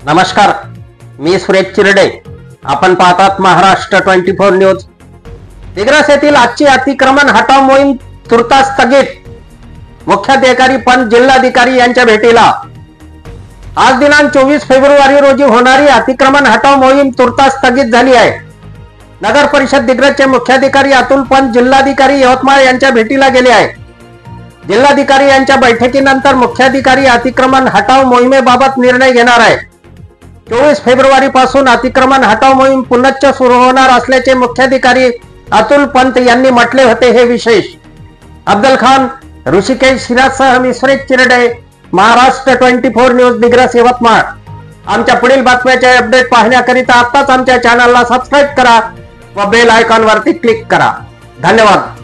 नमस्कार, मी सुरेश चिरडे. आपण पाहतात महाराष्ट्र 24 न्यूज. दिग्रस येथील आजची अतिक्रमण हटाव मोहीम तुर्तास स्थगित. मुख्याधिकारी पण जिल्हाधिकारी यांच्या भेटीला. आज दिनांक 24 फेब्रुवारी रोजी होणारी अतिक्रमण हटाव मोहीम तुर्तास स्थगित झाली आहे. नगर परिषद दिग्रसचे मुख्याधिकारी अतुल पंत जिल्हाधिकारी यवतमाळ यांच्या भेटीला गेले आहे. जिल्हाधिकारी यांच्या बैठकीनंतर मुख्याधिकारी अतिक्रमण हटाव मोहिमेबाबत निर्णय घेणार आहे. 24 फेब्रुवारी पासून अतिक्रमण हटाव मोहीम पुनश्च सुरू होणार असल्याचे मुख्याधिकारी अतुल पंत यांनी म्हटले होते. हे विशेष. अब्दुल खान, ऋषिकेश सिराजसह मी सुरेश चिरडे, महाराष्ट्र 24 न्यूज, दिग्रस, यवतमाळ. आमच्या पुढील बातम्याचे अपडेट पाहण्याकरिता आताच आमच्या चॅनलला सबस्क्राईब करा व बेल आयकॉन वरती क्लिक करा. धन्यवाद.